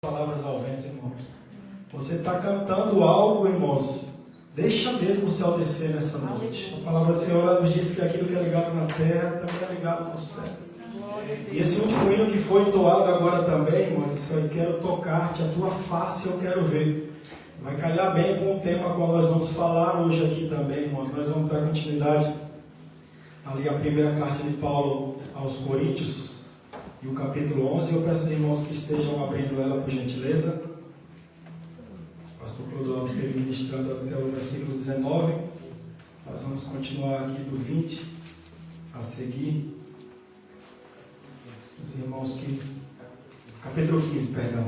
Palavras ao vento, irmãos. Você está cantando algo, irmãos. Deixa mesmo o céu descer nessa noite. A palavra do Senhor nos diz que aquilo que é ligado na terra também é ligado no céu. E esse último hino que foi entoado agora também, irmãos, foi: quero tocar-te, a tua face eu quero ver. Vai calhar bem com o tema qual nós vamos falar hoje aqui também, irmãos. Nós vamos dar continuidade ali a primeira carta de Paulo aos Coríntios, e o capítulo 11. Eu peço aos irmãos que estejam abrindo ela, por gentileza. O pastor Clodoaldo esteve ministrando até o versículo 19. Nós vamos continuar aqui do 20 a seguir. Os irmãos que... Capítulo 15, perdão.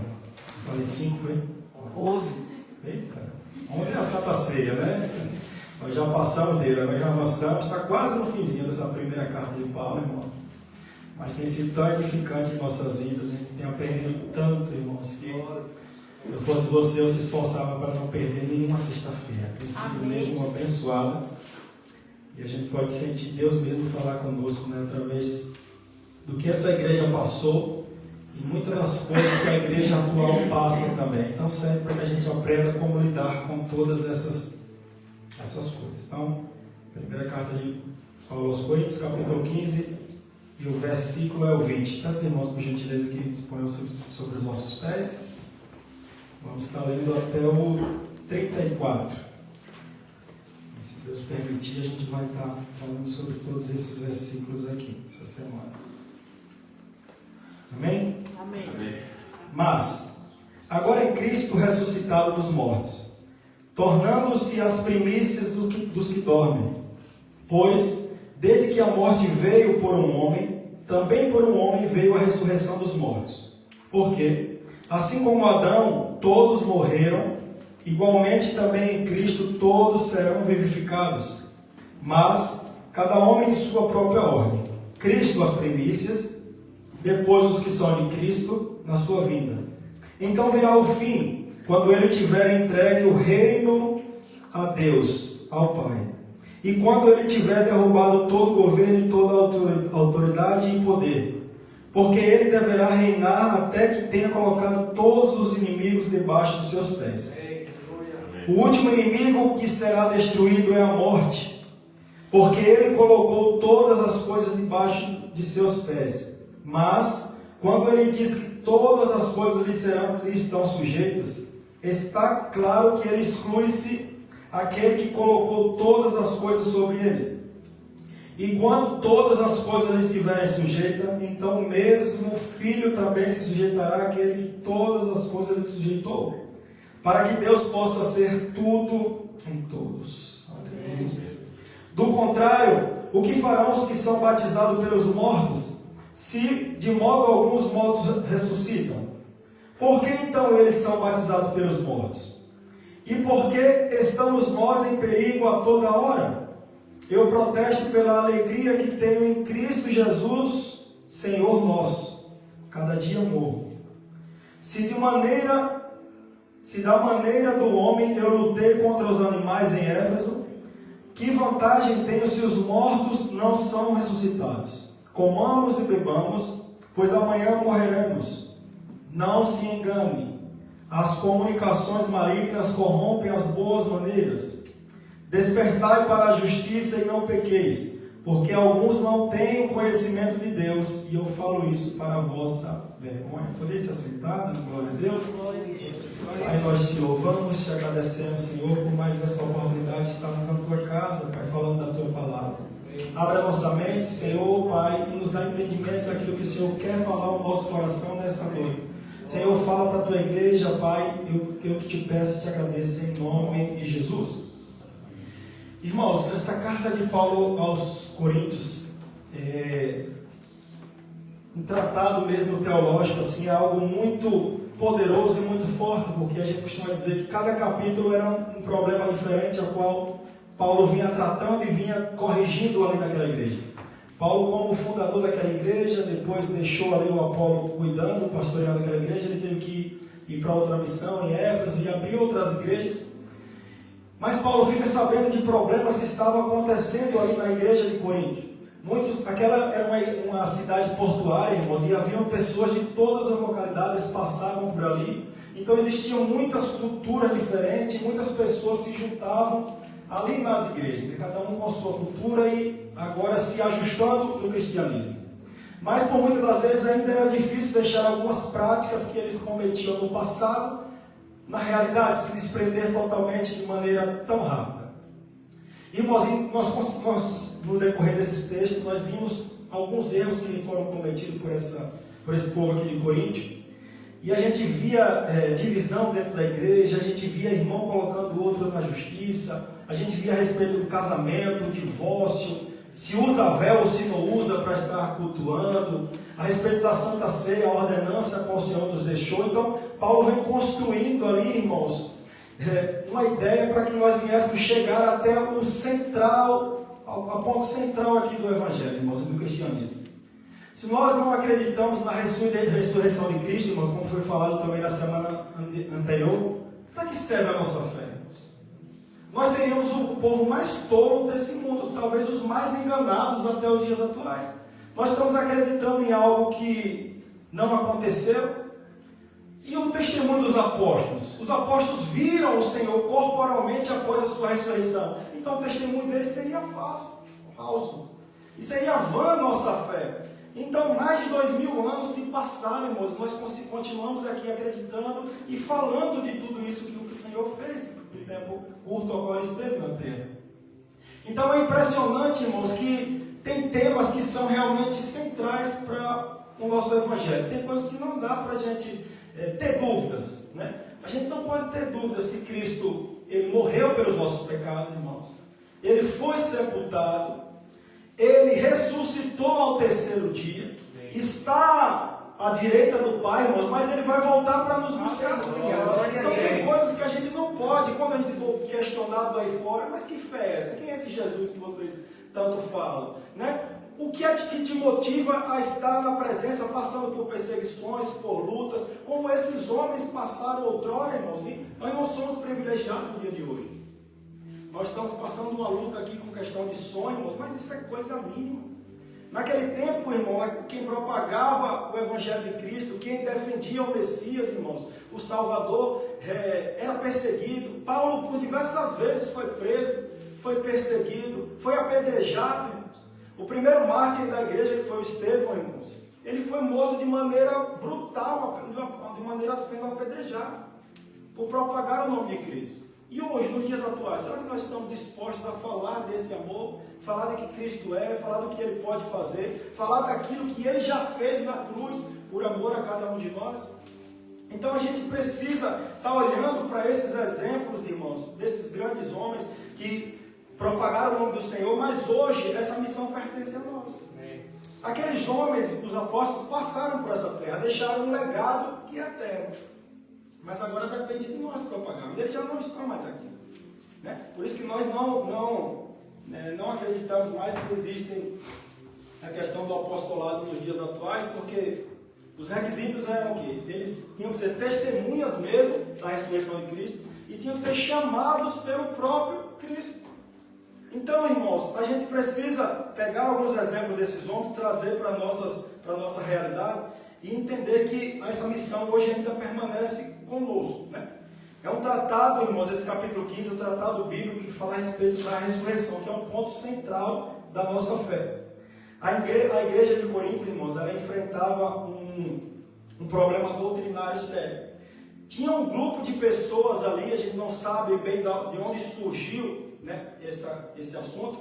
Falei 5, foi? 11. Eita, 11 é a Santa Ceia, né? Nós já passamos dele, nós já avançamos, está quase no finzinho dessa primeira carta de Paulo, irmãos. Mas tem sido tão edificante em nossas vidas, a gente tem aprendido tanto, irmãos, que se eu fosse você, eu se esforçava para não perder nenhuma sexta-feira. Tem sido mesmo abençoado. E a gente pode sentir Deus mesmo falar conosco, né, através do que essa igreja passou e muitas das coisas que a igreja atual passa também. Então serve para que a gente aprenda como lidar com todas essas coisas. Então, primeira carta de Paulo aos Coríntios, capítulo 15, e o versículo é o 20. Peço, irmãos, por gentileza, que ponham sobre os nossos pés. Vamos estar lendo até o 34. E, se Deus permitir, a gente vai estar falando sobre todos esses versículos aqui, essa semana. Amém? Amém. Mas, agora é Cristo ressuscitado dos mortos, tornando-se as primícias dos que dormem. Pois, desde que a morte veio por um homem, também por um homem veio a ressurreição dos mortos. Porque, assim como Adão, todos morreram, igualmente também em Cristo todos serão vivificados, mas cada homem em sua própria ordem. Cristo as primícias, depois os que são de Cristo na sua vinda. Então virá o fim, quando ele tiver entregue o reino a Deus, ao Pai. E quando ele tiver derrubado todo o governo e toda a autoridade e poder. Porque ele deverá reinar até que tenha colocado todos os inimigos debaixo dos seus pés. O último inimigo que será destruído é a morte. Porque ele colocou todas as coisas debaixo de seus pés. Mas, quando ele diz que todas as coisas lhe estão sujeitas, está claro que ele exclui-se aquele que colocou todas as coisas sobre ele. E quando todas as coisas lhe estiverem sujeitas, então mesmo o Filho também se sujeitará àquele que todas as coisas lhe sujeitou, para que Deus possa ser tudo em todos. Aleluia. Do contrário, o que farão os que são batizados pelos mortos, se de modo algum os mortos ressuscitam? Por que então eles são batizados pelos mortos? E por que estamos nós em perigo a toda hora? Eu protesto pela alegria que tenho em Cristo Jesus, Senhor nosso. Cada dia morro. Se da maneira do homem eu lutei contra os animais em Éfeso, que vantagem tenho se os mortos não são ressuscitados? Comamos e bebamos, pois amanhã morreremos. Não se engane. As comunicações malignas corrompem as boas maneiras. Despertai para a justiça e não pequeis, porque alguns não têm o conhecimento de Deus, e eu falo isso para a vossa vergonha. Podeis se assentar, glória a Deus. Pai, nós te louvamos, te agradecemos, Senhor, por mais essa oportunidade de estarmos na tua casa, Pai, falando da tua palavra. Abra nossa mente, Senhor, Pai, e nos dá entendimento daquilo que o Senhor quer falar ao nosso coração nessa noite. Senhor, fala para a tua igreja, Pai, eu que te peço e te agradeço em nome de Jesus. Irmãos, essa carta de Paulo aos Coríntios, um tratado mesmo teológico, assim, é algo muito poderoso e muito forte, porque a gente costuma dizer que cada capítulo era um problema diferente, a qual Paulo vinha tratando e vinha corrigindo ali naquela igreja. Paulo, como fundador daquela igreja, depois deixou ali o Apolo cuidando, pastoreando aquela igreja, ele teve que ir para outra missão em Éfeso e abrir outras igrejas. Mas Paulo fica sabendo de problemas que estavam acontecendo ali na igreja de Corinto. Aquela era uma cidade portuária, irmãos, e haviam pessoas de todas as localidades que passavam por ali. Então existiam muitas culturas diferentes, muitas pessoas se juntavam ali nas igrejas, cada um com a sua cultura e agora se ajustando no cristianismo. Mas por muitas das vezes ainda era difícil deixar algumas práticas que eles cometiam no passado, na realidade, se desprender totalmente de maneira tão rápida. Irmãos, nós no decorrer desses textos, nós vimos alguns erros que foram cometidos por esse povo aqui de Corinto. E a gente via divisão dentro da igreja, a gente via irmão colocando o outro na justiça, a gente via a respeito do casamento, divórcio, se usa véu ou se não usa para estar cultuando, a respeito da Santa Ceia, a ordenança qual o Senhor nos deixou. Então, Paulo vem construindo ali, irmãos, uma ideia para que nós viéssemos chegar até o central, a ponto central aqui do Evangelho, irmãos, do cristianismo. Se nós não acreditamos na ressurreição de Cristo, irmãos, como foi falado também na semana anterior, para que serve a nossa fé, irmãos? Nós seríamos o povo mais tolo desse mundo, talvez os mais enganados até os dias atuais. Nós estamos acreditando em algo que não aconteceu. E o testemunho dos apóstolos? Os apóstolos viram o Senhor corporalmente após a sua ressurreição. Então o testemunho deles seria falso. E seria vã a nossa fé. Então mais de 2000 anos se passaram, irmãos. Nós continuamos aqui acreditando e falando de tudo isso que o Senhor fez no tempo curto agora esteve na terra. Então é impressionante, irmãos, que tem temas que são realmente centrais para o nosso Evangelho. Tem coisas que não dá para a gente ter dúvidas, né? A gente não pode ter dúvidas se Cristo ele morreu pelos nossos pecados, irmãos. Ele foi sepultado, ele ressuscitou ao terceiro dia, está à direita do Pai, irmãos, mas ele vai voltar para nos buscar. Então tem coisas que a gente não pode, quando a gente for questionado aí fora, mas que fé é essa? Quem é esse Jesus que vocês tanto falam, né? O que é que te motiva a estar na presença, passando por perseguições, por lutas, como esses homens passaram outrora, irmãos? E nós não somos privilegiados no dia de hoje. Nós estamos passando uma luta aqui com questão de sonho, irmãos, mas isso é coisa mínima. Naquele tempo, irmão, quem propagava o Evangelho de Cristo, quem defendia o Messias, irmãos, o Salvador, era perseguido. Paulo, por diversas vezes, foi preso, foi perseguido, foi apedrejado, irmãos. O primeiro mártir da igreja, que foi o Estevão, irmãos, ele foi morto de maneira brutal, de maneira sendo apedrejado, por propagar o nome de Cristo. E hoje, nos dias atuais, será que nós estamos dispostos a falar desse amor, falar de que Cristo é, falar do que Ele pode fazer, falar daquilo que Ele já fez na cruz, por amor a cada um de nós? Então a gente precisa estar olhando para esses exemplos, irmãos, desses grandes homens que propagaram o nome do Senhor, mas hoje essa missão pertence a nós. Aqueles homens, os apóstolos, passaram por essa terra, deixaram um legado que é eterno. Mas agora depende de nós propagarmos. Eles já não estão mais aqui, né? Por isso que nós não acreditamos mais que existe a questão do apostolado nos dias atuais, porque os requisitos eram o quê? Eles tinham que ser testemunhas mesmo da ressurreição de Cristo e tinham que ser chamados pelo próprio Cristo. Então, irmãos, a gente precisa pegar alguns exemplos desses homens, trazer para a nossa realidade e entender que essa missão hoje ainda permanece conosco, né? É um tratado, irmãos, esse capítulo 15 é um tratado bíblico que fala a respeito da ressurreição, que é um ponto central da nossa fé. A igreja de Corinto, irmãos, ela enfrentava um problema doutrinário sério. Tinha um grupo de pessoas ali, a gente não sabe bem de onde surgiu, né, esse assunto,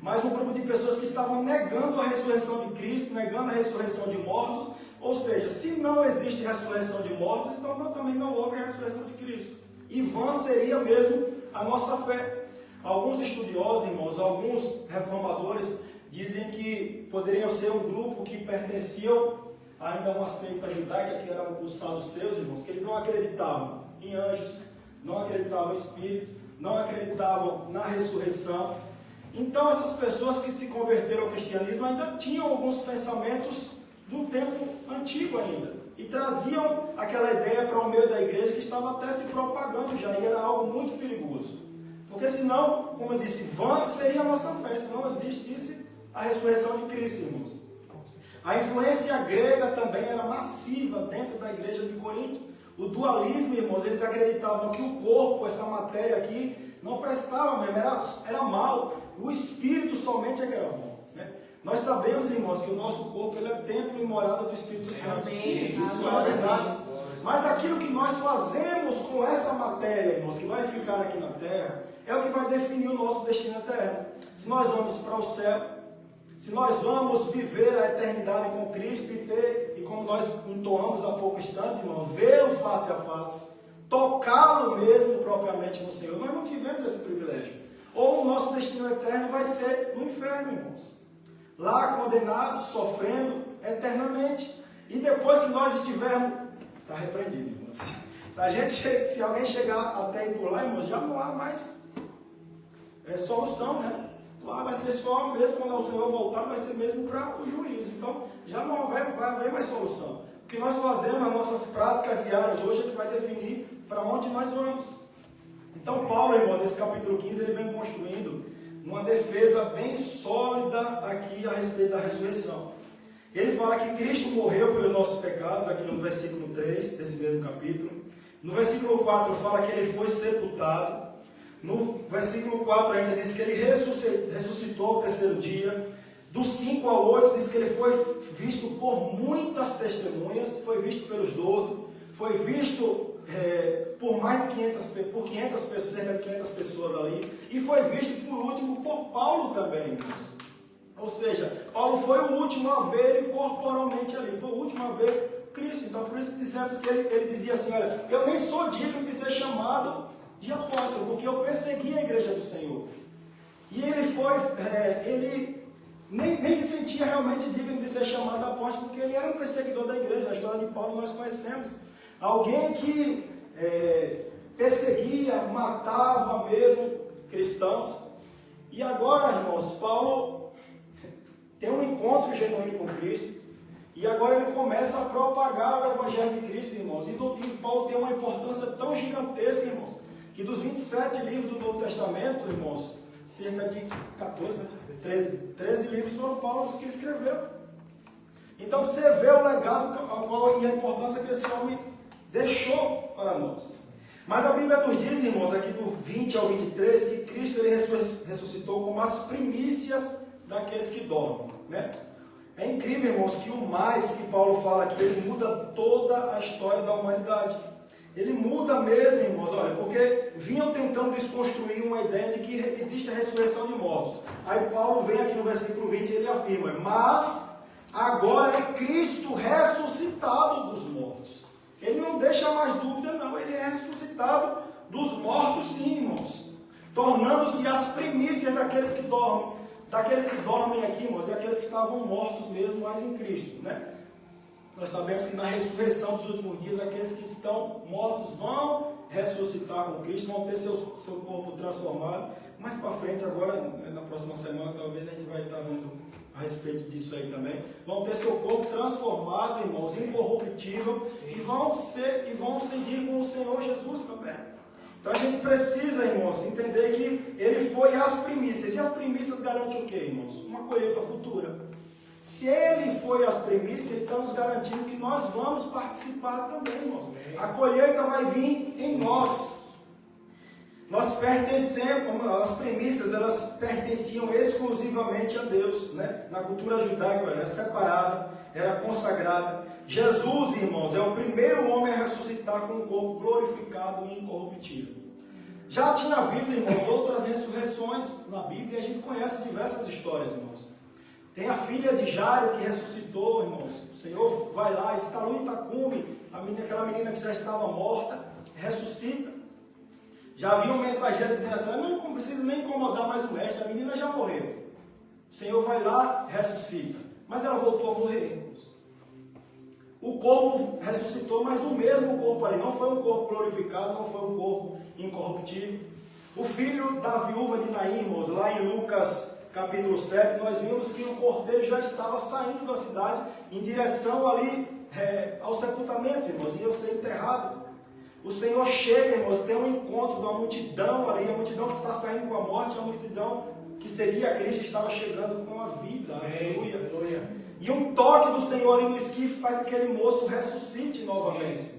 mas um grupo de pessoas que estavam negando a ressurreição de Cristo, negando a ressurreição de mortos. Ou seja, se não existe ressurreição de mortos, então também não houve a ressurreição de Cristo. E vã seria mesmo a nossa fé. Alguns estudiosos, irmãos, alguns reformadores dizem que poderiam ser um grupo que pertenciam ainda a uma seita judaica, que eram os saduceus, irmãos, que eles não acreditavam em anjos, não acreditavam em espíritos, não acreditavam na ressurreição. Então essas pessoas que se converteram ao cristianismo ainda tinham alguns pensamentos do tempo antigo ainda, e traziam aquela ideia para o meio da igreja que estava até se propagando já, e era algo muito perigoso, porque senão, como eu disse, vã seria a nossa fé. Se não existisse a ressurreição de Cristo, irmãos. A influência grega também era massiva dentro da igreja de Corinto. O dualismo, irmãos, eles acreditavam que o corpo, essa matéria aqui, não prestava mesmo, era mal. O espírito somente é que era bom. Né? Nós sabemos, irmãos, que o nosso corpo ele é templo e morada do Espírito Santo. Sim, isso é verdade. Mas aquilo que nós fazemos com essa matéria, irmãos, que vai ficar aqui na terra, é o que vai definir o nosso destino eterno. Se nós vamos para o céu, se nós vamos viver a eternidade com Cristo e como nós entoamos há pouco instante, irmão, vê-lo face a face, tocá-lo mesmo propriamente no Senhor, nós não tivemos esse privilégio. Ou o nosso destino eterno vai ser no inferno, irmãos. Lá condenados, sofrendo eternamente. E depois que nós estivermos... Está repreendido, irmãos. Se alguém chegar até ir por lá, irmãos, já não há mais solução, né? Lá vai ser só mesmo quando o Senhor voltar, vai ser mesmo para o juízo. Então, já não vai haver mais solução. O que nós fazemos, as nossas práticas diárias hoje é que vai definir para onde nós vamos. Então, Paulo, irmão, nesse capítulo 15, ele vem construindo uma defesa bem sólida aqui a respeito da ressurreição. Ele fala que Cristo morreu pelos nossos pecados, aqui no versículo 3 desse mesmo capítulo. No versículo 4 fala que ele foi sepultado. No versículo 4 ainda diz que ele ressuscitou ao terceiro dia. Do 5 ao 8 diz que ele foi visto por muitas testemunhas, foi visto pelos 12, foi visto por mais de 500 pessoas, cerca de 500 pessoas ali, e foi visto por último por Paulo também, irmãos. Ou seja, Paulo foi o último a ver ele corporalmente ali, foi o último a ver Cristo. Então por isso dissemos que ele dizia assim, olha, eu nem sou digno de ser chamado de apóstolo, porque eu persegui a igreja do Senhor. E ele nem se sentia realmente digno de ser chamado de apóstolo, porque ele era um perseguidor da igreja. A história de Paulo nós conhecemos. Alguém que perseguia, matava mesmo cristãos. E agora, irmãos, Paulo tem um encontro genuíno com Cristo. E agora ele começa a propagar o Evangelho de Cristo, irmãos. E Paulo tem uma importância tão gigantesca, irmãos, que dos 27 livros do Novo Testamento, irmãos, cerca de 13 livros foram Paulo que escreveu. Então você vê o legado e a importância que esse homem deixou para nós. Mas a Bíblia nos diz, irmãos, aqui do 20 ao 23, que Cristo ele ressuscitou como as primícias daqueles que dormem. Né? É incrível, irmãos, que o mais que Paulo fala aqui, ele muda toda a história da humanidade. Ele muda mesmo, irmãos, olha, porque vinham tentando desconstruir uma ideia de que existe a ressurreição de mortos. Aí Paulo vem aqui no versículo 20 e ele afirma, mas agora é Cristo ressuscitado dos mortos. Ele não deixa mais dúvida, não, ele é ressuscitado dos mortos, sim, irmãos. Tornando-se as primícias daqueles que dormem aqui, irmãos, e aqueles que estavam mortos mesmo, mas em Cristo, né? Nós sabemos que na ressurreição dos últimos dias, aqueles que estão mortos vão ressuscitar com Cristo, vão ter seu corpo transformado. Mais para frente, agora, na próxima semana, talvez a gente vai estar vendo a respeito disso aí também. Vão ter seu corpo transformado, irmãos, incorruptível, e vão seguir com o Senhor Jesus também. Então a gente precisa, irmãos, entender que ele foi as primícias. E as primícias garantem o quê, irmãos? Uma colheita futura. Se ele foi as primícias, ele está nos garantindo que nós vamos participar também, irmãos. A colheita vai vir em nós. Nós pertencemos, as primícias, elas pertenciam exclusivamente a Deus, né? Na cultura judaica, era separada, era consagrada. Jesus, irmãos, é o primeiro homem a ressuscitar com um corpo glorificado e incorruptível. Já tinha havido, irmãos, outras ressurreições na Bíblia, e a gente conhece diversas histórias, irmãos. Tem a filha de Jairo que ressuscitou, irmãos. O Senhor vai lá, instalou em Itacume, aquela menina que já estava morta, ressuscita. Já havia um mensageiro dizendo assim, eu não preciso nem incomodar mais o mestre, a menina já morreu. O Senhor vai lá, ressuscita. Mas ela voltou a morrer, irmãos. O corpo ressuscitou, mas o mesmo corpo ali. Não foi um corpo glorificado, não foi um corpo incorruptível. O filho da viúva de Naim, irmãos, lá em Lucas capítulo 7, nós vimos que o cordeiro já estava saindo da cidade em direção ali ao sepultamento, irmãos, ia ser enterrado. O Senhor chega, irmãos, tem um encontro da multidão ali, a multidão que está saindo com a morte, a multidão que seria Cristo, estava chegando com a vida. Aleluia. E um toque do Senhor ali no esquife faz aquele moço ressuscite novamente.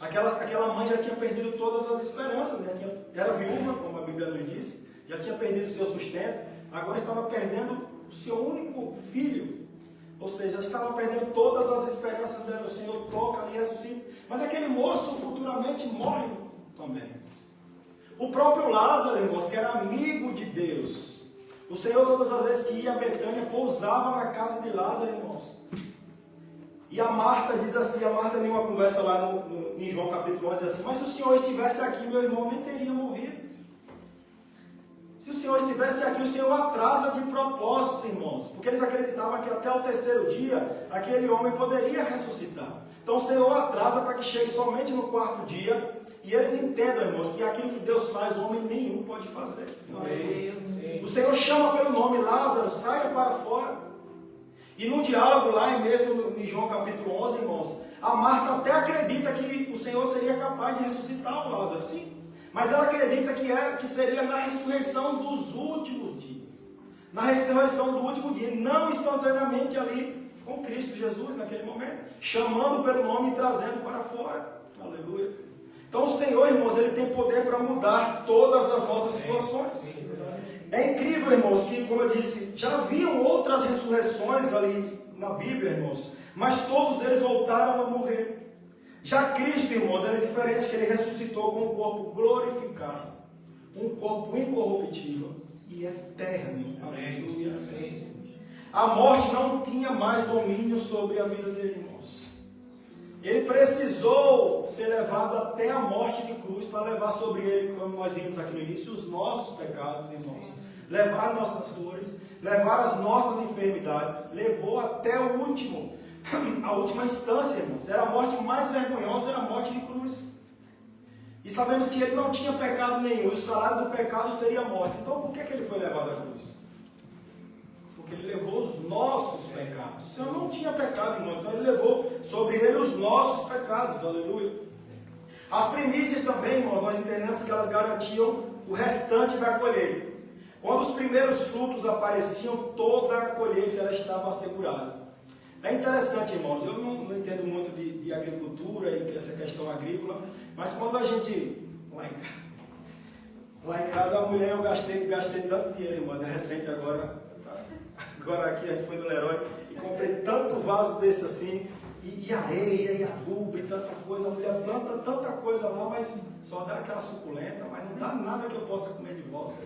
Aquela mãe já tinha perdido todas as esperanças, né? Era viúva, como a Bíblia nos diz, já tinha perdido o seu sustento, agora estava perdendo o seu único filho. Ou seja, estava perdendo todas as esperanças dela. O Senhor toca ali e ressuscita. Mas aquele moço futuramente morre também. O próprio Lázaro, irmãos, que era amigo de Deus. O Senhor, todas as vezes que ia a Betânia, pousava na casa de Lázaro, irmãos. E a Marta diz assim, a Marta em uma conversa lá em João capítulo 11, diz assim, mas se o Senhor estivesse aqui, meu irmão nem teria morrido. Se o Senhor estivesse aqui, o Senhor atrasa de propósito, irmãos. Porque eles acreditavam que até o terceiro dia, aquele homem poderia ressuscitar. Então o Senhor atrasa para que chegue somente no quarto dia. E eles entendam, irmãos, que aquilo que Deus faz, homem nenhum pode fazer. O Senhor chama pelo nome, Lázaro, saia para fora. E num diálogo lá, mesmo em João capítulo 11, irmãos, a Marta até acredita que o Senhor seria capaz de ressuscitar o Lázaro, sim. Mas ela acredita que seria na ressurreição dos últimos dias. Na ressurreição do último dia, não instantaneamente ali com Cristo Jesus naquele momento, chamando pelo nome e trazendo para fora. Aleluia. Então o Senhor, irmãos, Ele tem poder para mudar todas as nossas situações. É incrível, irmãos, que, como eu disse, já haviam outras ressurreições ali na Bíblia, irmãos, mas todos eles voltaram a morrer. Já Cristo, irmãos, era diferente, que Ele ressuscitou com um corpo glorificado, um corpo incorruptível e eterno. Aleluia. A morte não tinha mais domínio sobre a vida dele, irmãos. Ele precisou ser levado até a morte de cruz para levar sobre ele, como nós vimos aqui no início, os nossos pecados, irmãos. Levar nossas dores, levar as nossas enfermidades, levou até o último, a última instância, irmãos. Era a morte mais vergonhosa, era a morte de cruz. E sabemos que ele não tinha pecado nenhum, e o salário do pecado seria a morte. Então por que ele foi levado à cruz? Porque ele levou os nossos pecados. O Senhor não tinha pecado, irmãos, então ele levou sobre ele os nossos pecados. Aleluia. As primícias também, irmãos, nós entendemos que elas garantiam o restante da colheita. Quando os primeiros frutos apareciam, toda a colheita ela estava assegurada. É interessante, irmãos, eu não entendo muito de agricultura e essa questão agrícola, mas quando a gente, lá em casa, a mulher, eu gastei tanto dinheiro, irmão, recente agora aqui a gente foi no Leroy e comprei tanto vaso desse assim, e areia, e adubo, e tanta coisa, a mulher planta tanta coisa lá, mas só dá aquela suculenta, mas não dá nada que eu possa comer de volta.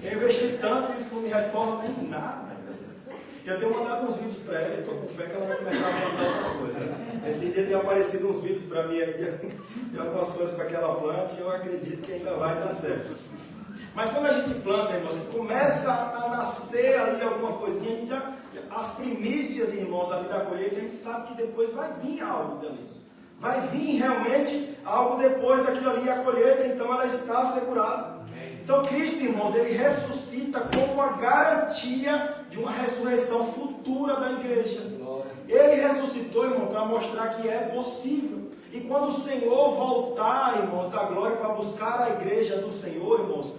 Eu investi tanto e isso não me retorna nem nada. Eu tenho mandado uns vídeos para ela, estou com fé que ela vai começar a mandar outras coisas. Esse dia tem aparecido uns vídeos para mim aí, de algumas coisas para que ela plante, e eu acredito que ainda vai dar certo. Mas quando a gente planta, irmãos, começa a nascer ali alguma coisinha, a gente as primícias, irmãos, ali da colheita, a gente sabe que depois vai vir algo dali. Vai vir realmente algo depois daquilo ali, a colheita, então ela está assegurada. Então Cristo, irmãos, Ele ressuscita como a garantia de uma ressurreição futura da igreja. Ele ressuscitou, irmão, para mostrar que é possível. E quando o Senhor voltar, irmãos, da glória para buscar a igreja do Senhor, irmãos,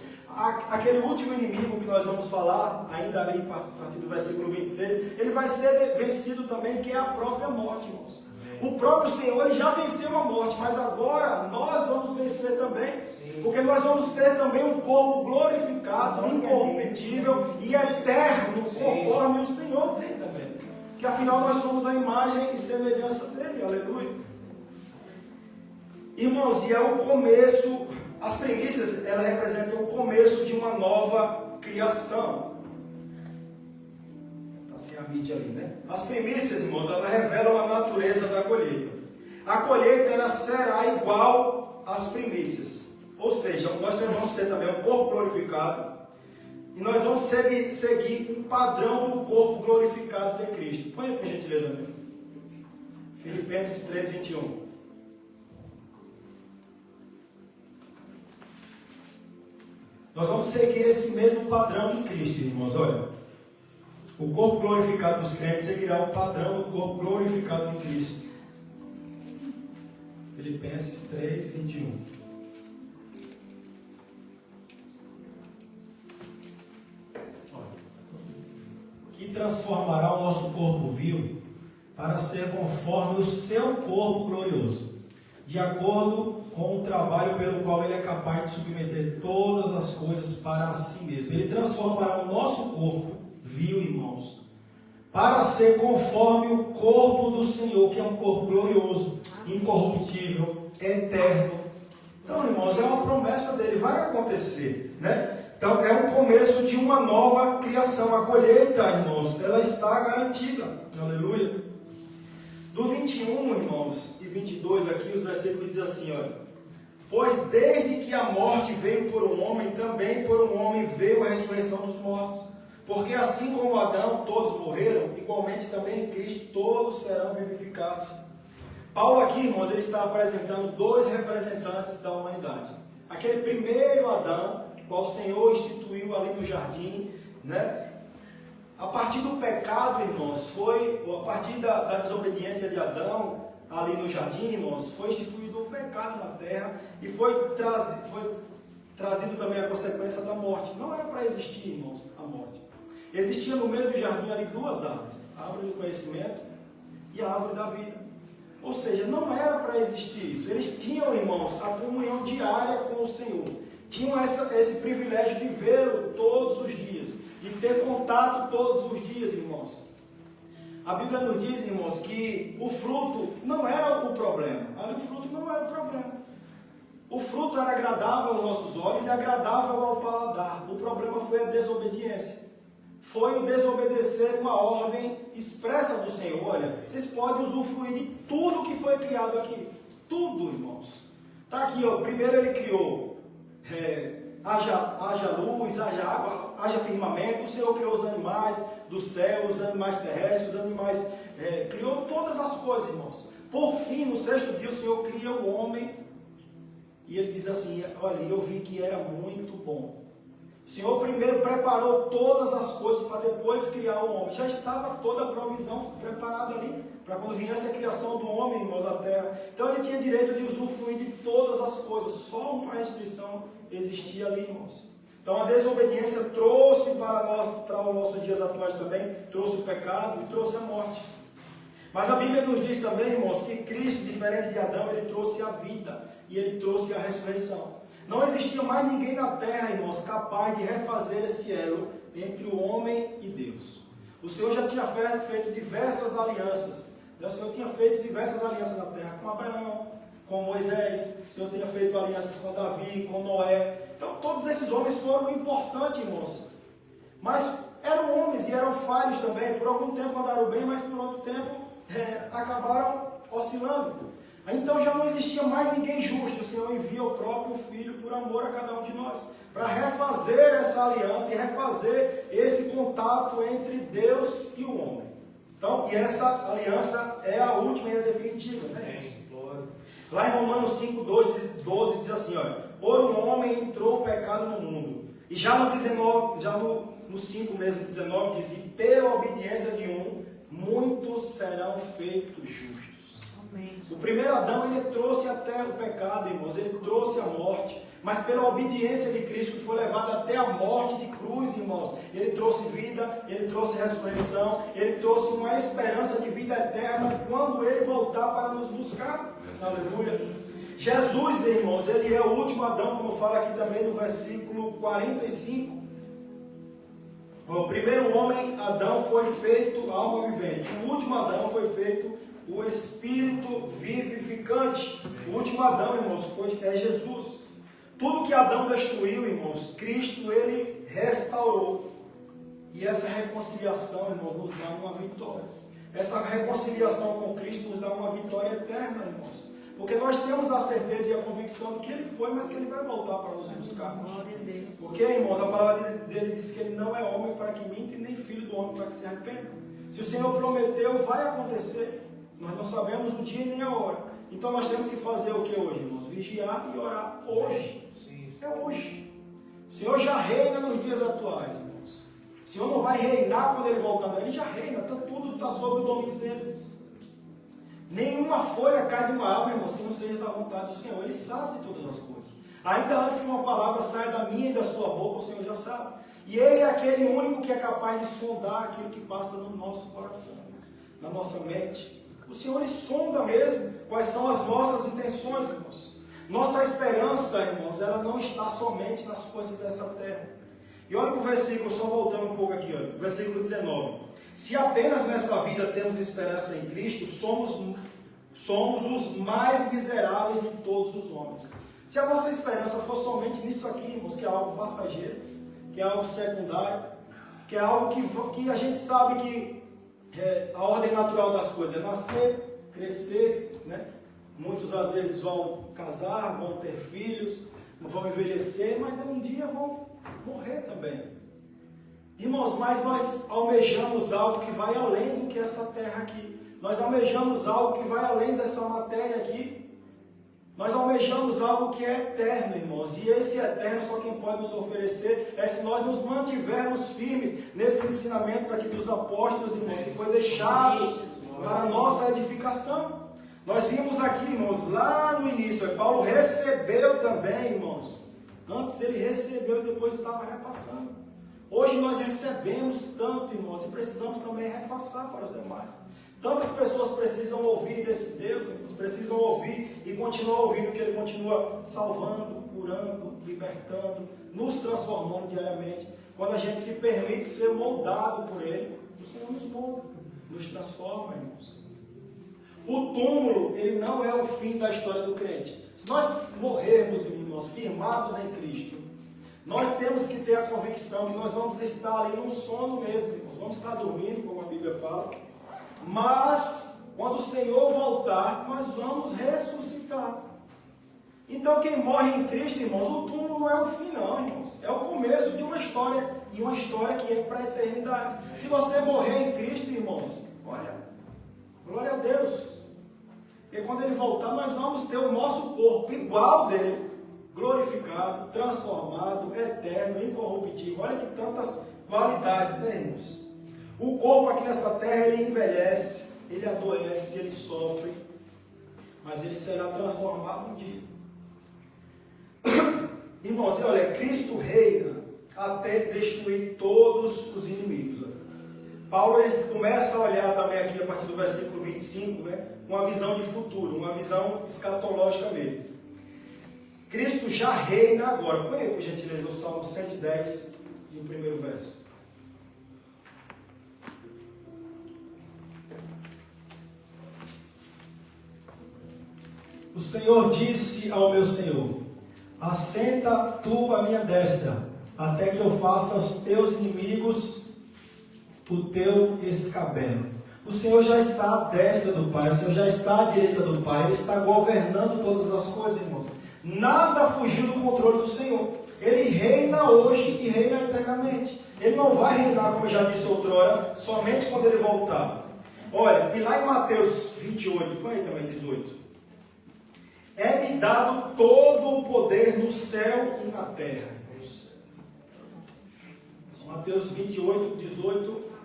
aquele último inimigo que nós vamos falar, ainda ali a partir do versículo 26, ele vai ser vencido também, que é a própria morte, irmãos. O próprio Senhor, Ele já venceu a morte, mas agora nós vamos vencer também. Porque nós vamos ter também um corpo glorificado, incorruptível e eterno, conforme o Senhor tem também. Que afinal nós somos a imagem e semelhança dEle, aleluia. Irmãos, e é o começo, as primícias, elas representam o começo de uma nova criação. Está sem a mídia ali, né? As primícias, irmãos, elas revelam a natureza da colheita. A colheita, ela será igual às primícias. Ou seja, nós vamos ter também um corpo glorificado. E nós vamos seguir um padrão do corpo glorificado de Cristo. Põe aí, por gentileza, meu. Filipenses 3, 21. Nós vamos seguir esse mesmo padrão de Cristo, irmãos. Olha, o corpo glorificado dos crentes seguirá o padrão do corpo glorificado de Cristo. Filipenses 3, 21. transformará o nosso corpo vil para ser conforme o seu corpo glorioso, de acordo com o trabalho pelo qual Ele é capaz de submeter todas as coisas para si mesmo. Ele transformará o nosso corpo vil, irmãos, para ser conforme o corpo do Senhor, que é um corpo glorioso, incorruptível, eterno. Então, irmãos, é uma promessa dele, vai acontecer, né? Então, é o começo de uma nova criação. A colheita, irmãos, ela está garantida. Aleluia. Do 21, irmãos, e 22 aqui, os versículos dizem assim, olha: pois desde que a morte veio por um homem, também por um homem veio a ressurreição dos mortos. Porque assim como Adão todos morreram, igualmente também em Cristo todos serão vivificados. Paulo aqui, irmãos, ele está apresentando dois representantes da humanidade. Aquele primeiro Adão, qual o Senhor instituiu ali no jardim, né? A partir do pecado, irmãos, a partir da desobediência de Adão, ali no jardim, irmãos, foi instituído o pecado na terra e foi trazido também a consequência da morte. Não era para existir, irmãos, a morte. Existia no meio do jardim ali duas árvores, a árvore do conhecimento e a árvore da vida. Ou seja, não era para existir isso. Eles tinham, irmãos, a comunhão diária com o Senhor. Tinham esse privilégio de vê-lo todos os dias, de ter contato todos os dias, irmãos. A Bíblia nos diz, irmãos, que o fruto não era o problema. Ali o fruto não era o problema. O fruto era agradável aos nossos olhos e agradável ao paladar. O problema foi a desobediência. Foi o desobedecer uma ordem expressa do Senhor. Olha, vocês podem usufruir de tudo que foi criado aqui. Tudo, irmãos. Está aqui, ó. Primeiro ele criou haja luz, haja água, haja firmamento. O Senhor criou os animais do céu, os animais terrestres, os animais... criou todas as coisas, irmãos. Por fim, no sexto dia, o Senhor cria o homem. E ele diz assim, olha, eu vi que era muito bom. O Senhor primeiro preparou todas as coisas para depois criar o homem. Já estava toda a provisão preparada ali, para quando viesse a criação do homem, irmãos, à terra. Então ele tinha direito de usufruir de todas as coisas. Só uma restrição existia ali, irmãos. Então a desobediência trouxe para os nossos dias atuais também, trouxe o pecado e trouxe a morte. Mas a Bíblia nos diz também, irmãos, que Cristo, diferente de Adão, ele trouxe a vida e ele trouxe a ressurreição. Não existia mais ninguém na terra, irmãos, capaz de refazer esse elo entre o homem e Deus. O Senhor já tinha feito diversas alianças. O Senhor tinha feito diversas alianças na terra com Abraão, com Moisés. O Senhor tinha feito alianças com Davi, com Noé. Então, todos esses homens foram importantes, irmãos. Mas eram homens e eram falhos também. Por algum tempo andaram bem, mas por outro tempo acabaram oscilando. Então já não existia mais ninguém justo. O Senhor envia o próprio Filho por amor a cada um de nós, para refazer essa aliança e refazer esse contato entre Deus e o homem. Então, e essa aliança é a última e a definitiva, né? Lá em Romanos 5:12 diz assim, olha: por um homem entrou o pecado no mundo. E já no 19, já no 5 mesmo, 19 diz: e pela obediência de um, muitos serão feitos justos. O primeiro Adão, ele trouxe até o pecado, irmãos, ele trouxe a morte, mas pela obediência de Cristo, que foi levado até a morte de cruz, irmãos, ele trouxe vida, ele trouxe ressurreição, ele trouxe uma esperança de vida eterna quando ele voltar para nos buscar. Aleluia. Jesus, irmãos, ele é o último Adão, como fala aqui também no versículo 45. O primeiro homem, Adão, foi feito alma vivente. O último Adão foi feito o Espírito vivificante. O último Adão, irmãos, é Jesus. Tudo que Adão destruiu, irmãos, Cristo, ele restaurou. E essa reconciliação, irmãos, nos dá uma vitória. Essa reconciliação com Cristo nos dá uma vitória eterna, irmãos. Porque nós temos a certeza e a convicção de que ele foi, mas que ele vai voltar para nos buscar. Porque, irmãos, a palavra dele diz que ele não é homem para que minta e nem filho do homem para que se arrependa. Se o Senhor prometeu, vai acontecer. Nós não sabemos o dia nem a hora. Então nós temos que fazer o que hoje, irmãos? Vigiar e orar hoje. É hoje. O Senhor já reina nos dias atuais, irmãos. O Senhor não vai reinar quando ele voltar, mas ele já reina. Tudo está sob o domínio dele. Nenhuma folha cai de uma árvore, irmão, se não seja da vontade do Senhor. Ele sabe de todas as coisas. Ainda antes que uma palavra saia da minha e da sua boca, o Senhor já sabe. E Ele é aquele único que é capaz de sondar aquilo que passa no nosso coração, irmãos, na nossa mente. O Senhor, Ele sonda mesmo quais são as nossas intenções, irmãos. Nossa esperança, irmãos, ela não está somente nas coisas dessa terra. E olha para o versículo, só voltando um pouco aqui, olha, versículo 19. Se apenas nessa vida temos esperança em Cristo, somos os mais miseráveis de todos os homens. Se a nossa esperança for somente nisso aqui, irmãos, que é algo passageiro, que é algo secundário, que é algo que a gente sabe que a ordem natural das coisas é nascer, crescer, né? Muitos às vezes vão casar, vão ter filhos, vão envelhecer, mas um dia vão morrer também. Irmãos, mas nós almejamos algo que vai além do que essa terra aqui. Nós almejamos algo que vai além dessa matéria aqui. Nós almejamos algo que é eterno, irmãos. E esse eterno só quem pode nos oferecer é se nós nos mantivermos firmes nesses ensinamentos aqui dos apóstolos, irmãos, que foi deixado para a nossa edificação. Nós vimos aqui, irmãos, lá no início, Paulo recebeu também, irmãos. Antes ele recebeu e depois estava repassando. Hoje nós recebemos tanto, irmãos, e precisamos também repassar para os demais. Tantas pessoas precisam ouvir desse Deus, irmãos, precisam ouvir e continuar ouvindo, que Ele continua salvando, curando, libertando, nos transformando diariamente. Quando a gente se permite ser moldado por Ele, o Senhor nos molda, nos transforma, irmãos. O túmulo, ele não é o fim da história do crente. Se nós morrermos, irmãos, firmados em Cristo, nós temos que ter a convicção que nós vamos estar ali num sono mesmo, irmãos. Vamos estar dormindo, como a Bíblia fala. Mas, quando o Senhor voltar, nós vamos ressuscitar. Então, quem morre em Cristo, irmãos, o túmulo não é o fim, não, irmãos. É o começo de uma história, e uma história que é para a eternidade. Se você morrer em Cristo, irmãos, olha, glória a Deus. Porque quando Ele voltar, nós vamos ter o nosso corpo igual dele, glorificado, transformado, eterno, incorruptível. Olha que tantas qualidades, né, irmãos? O corpo aqui nessa terra, ele envelhece, ele adoece, ele sofre, mas ele será transformado um dia. Irmãos, olha, Cristo reina até destruir todos os inimigos. Paulo ele começa a olhar também aqui a partir do versículo 25, né, uma visão de futuro, uma visão escatológica mesmo. Cristo já reina agora. Põe aí, por gentileza, o Salmo 110, no primeiro verso. O Senhor disse ao meu Senhor: assenta tu à minha destra, até que eu faça aos teus inimigos o teu escabelo. O Senhor já está à destra do Pai, o Senhor já está à direita do Pai, Ele está governando todas as coisas, irmãos. Nada fugiu do controle do Senhor. Ele reina hoje e reina eternamente. Ele não vai reinar, como eu já disse outrora, somente quando Ele voltar. Olha, e lá em Mateus 28, põe aí também 18. É-me dado todo o poder no céu e na terra. Mateus 28, 18.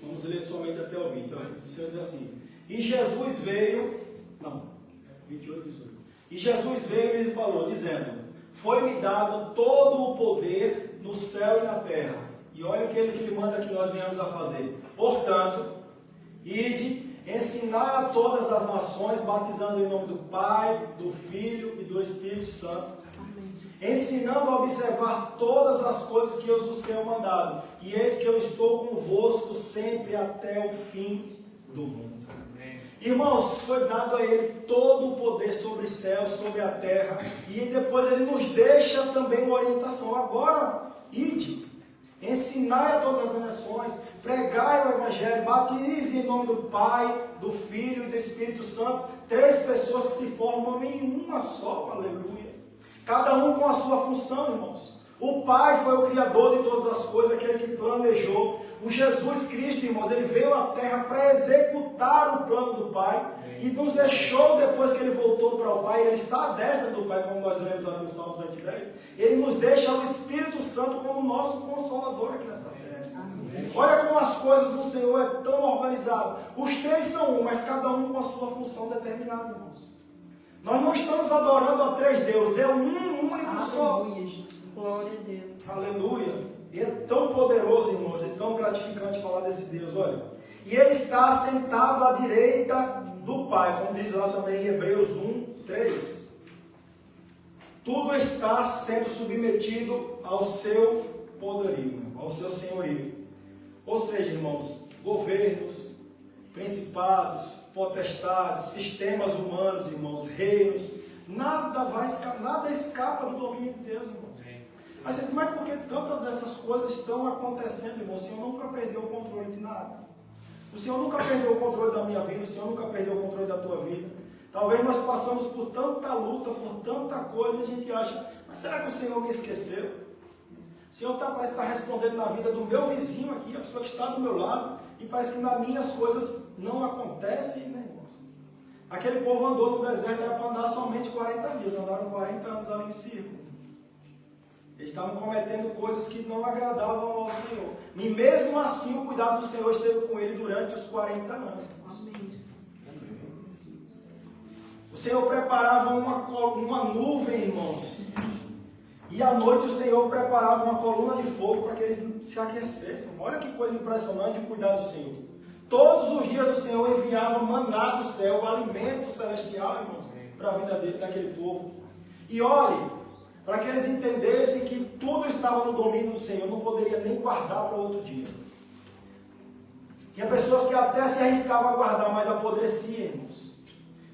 Vamos ler somente até o 20. Olha, o Senhor diz assim: e Jesus veio. Não, 28, 18. E Jesus veio e lhe falou, dizendo: foi-me dado todo o poder no céu e na terra. E olha o que ele manda que nós venhamos a fazer. Portanto, ide, ensinai a todas as nações, batizando em nome do Pai, do Filho e do Espírito Santo, ensinando a observar todas as coisas que eu vos tenho mandado. E eis que eu estou convosco sempre até o fim do mundo. Amém. Irmãos, foi dado a Ele todo o poder sobre o céu, sobre a terra. E depois Ele nos deixa também uma orientação. Agora, ide, ensinai a todas as nações, pregai o Evangelho, batize em nome do Pai, do Filho e do Espírito Santo. 3 pessoas que se formam em uma só, aleluia. Cada um com a sua função, irmãos. O Pai foi o Criador de todas as coisas, aquele que planejou. O Jesus Cristo, irmãos, Ele veio à terra para executar o plano do Pai. E nos deixou, depois que Ele voltou para o Pai, Ele está à destra do Pai, como nós lemos ali no Salmo 110. Ele nos deixa o Espírito Santo como nosso Consolador aqui nessa terra. Amém. Olha como as coisas do Senhor é tão organizadas. Os 3 são um, mas cada um com a sua função determinada, irmãos. Nós não estamos adorando a três deuses, é um único só. Glória a Deus. Aleluia. E é tão poderoso, irmãos, é tão gratificante falar desse Deus, olha. E ele está sentado à direita do Pai, como diz lá também em Hebreus 1:3. Tudo está sendo submetido ao seu poderio, ao seu senhorio. Ou seja, irmãos, governos, principados, potestades, sistemas humanos, irmãos, reinos, nada escapa do domínio de Deus, irmãos. Mas você diz, mas por que tantas dessas coisas estão acontecendo, irmão? O Senhor nunca perdeu o controle de nada. O Senhor nunca perdeu o controle da minha vida, o Senhor nunca perdeu o controle da tua vida. Talvez nós passamos por tanta luta, por tanta coisa, e a gente acha, mas será que o Senhor me esqueceu? O Senhor parece estar respondendo na vida do meu vizinho aqui, a pessoa que está do meu lado, e parece que nas minhas coisas não acontecem, né, irmãos? Aquele povo andou no deserto, era para andar somente 40 dias, andaram 40 anos ali em círculo. Eles estavam cometendo coisas que não agradavam ao Senhor. E mesmo assim o cuidado do Senhor esteve com ele durante os 40 anos. O Senhor preparava uma nuvem, irmãos. E à noite o Senhor preparava uma coluna de fogo para que eles se aquecessem. Olha que coisa impressionante o cuidado do Senhor. Todos os dias o Senhor enviava maná do céu, o alimento celestial, irmãos, para a vida daquele povo. E olhe, para que eles entendessem que tudo estava no domínio do Senhor, não poderia nem guardar para outro dia. Tinha pessoas que até se arriscavam a guardar, mas apodreciam, irmãos.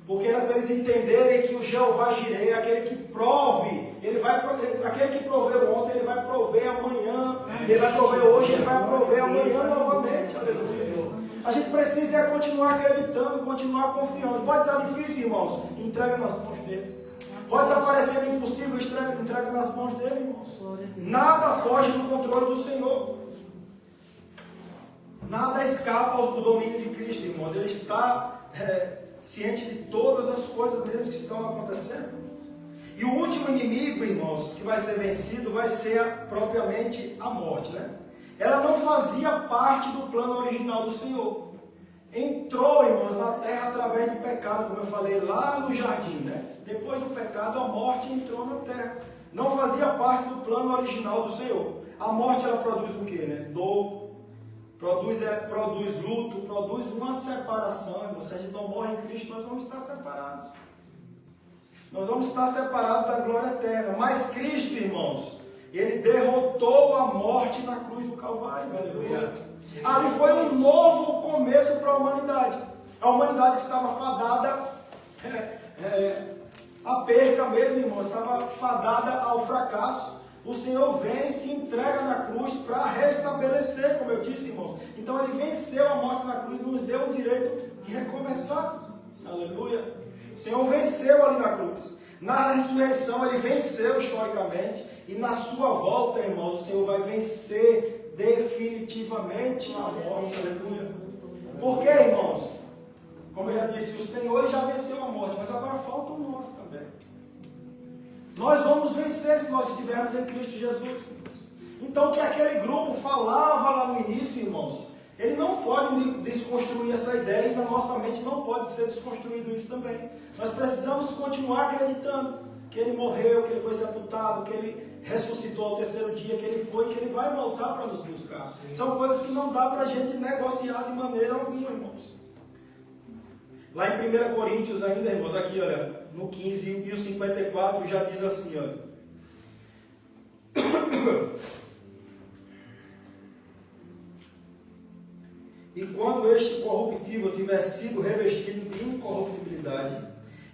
Porque era para eles entenderem que o Jeová Jireh, aquele que prove, aquele que proveu ontem, ele vai prover amanhã, ele vai prover hoje, ele vai prover amanhã novamente. Aleluia. A gente precisa continuar acreditando, continuar confiando. Pode estar difícil, irmãos, entrega nas mãos dele. Pode estar parecendo impossível, entrega nas mãos dele, irmãos. Nada foge do controle do Senhor. Nada escapa do domínio de Cristo, irmãos. Ele está ciente de todas as coisas mesmo que estão acontecendo. E o último inimigo, irmãos, que vai ser vencido, vai ser propriamente a morte, né? Ela não fazia parte do plano original do Senhor. Entrou, irmãos, na terra através do pecado, como eu falei lá no jardim, né? Depois do pecado, a morte entrou na terra. Não fazia parte do plano original do Senhor. A morte, ela produz o quê, né? Dor, produz luto, produz uma separação, irmãos. Se a gente não morre em Cristo, nós vamos estar separados. Nós vamos estar separados da glória eterna. Mas Cristo, irmãos, ele derrotou a morte na cruz do Calvário. Aleluia. Ali foi um novo começo para a humanidade. A humanidade que estava fadada a perca mesmo, irmão, estava fadada ao fracasso. O Senhor vem e se entrega na cruz para restabelecer, como eu disse, irmãos. Então ele venceu a morte na cruz, nos deu o direito de recomeçar. Aleluia. O Senhor venceu ali na cruz. Na ressurreição ele venceu historicamente. E na sua volta, irmãos, o Senhor vai vencer definitivamente a morte. Aleluia. Por quê, irmãos? Como eu já disse, o Senhor já venceu a morte, mas agora falta o nosso também. Nós vamos vencer se nós estivermos em Cristo Jesus. Então o que aquele grupo falava lá no início, irmãos, ele não pode desconstruir essa ideia e na nossa mente não pode ser desconstruído isso também. Nós precisamos continuar acreditando que ele morreu, que ele foi sepultado, que ele ressuscitou ao terceiro dia, que ele foi, que ele vai voltar para nos buscar. São coisas que não dá para a gente negociar de maneira alguma, irmãos. Lá em 1 Coríntios ainda, irmãos, aqui, olha, no 15 e o 54 já diz assim, olha. E quando este corruptível tiver sido revestido de incorruptibilidade,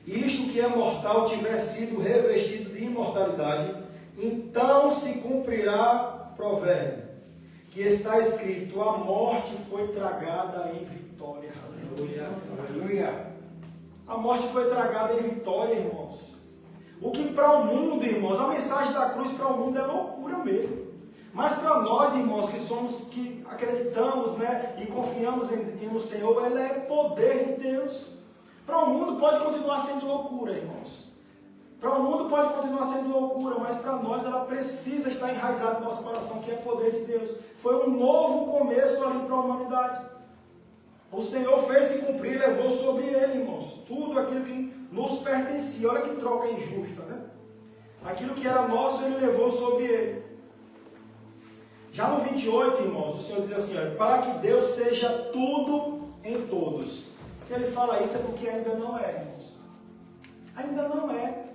e isto que é mortal tiver sido revestido de imortalidade, então se cumprirá o provérbio, que está escrito, a morte foi tragada em vitória. Aleluia. Aleluia. A morte foi tragada em vitória, irmãos. O que para o mundo, irmãos, a mensagem da cruz para o mundo é loucura mesmo. Mas para nós, irmãos, que acreditamos, né, e confiamos no Senhor, ela é poder de Deus. Para o mundo pode continuar sendo loucura, irmãos. Para o mundo pode continuar sendo loucura, mas para nós ela precisa estar enraizada no nosso coração, que é poder de Deus. Foi um novo começo ali para a humanidade. O Senhor fez se cumprir, levou sobre ele, irmãos, tudo aquilo que nos pertencia. Olha que troca injusta, né? Aquilo que era nosso, ele levou sobre ele. Já no 28, irmãos, o Senhor diz assim, olha, para que Deus seja tudo em todos. Se ele fala isso é porque ainda não é, irmãos. Ainda não é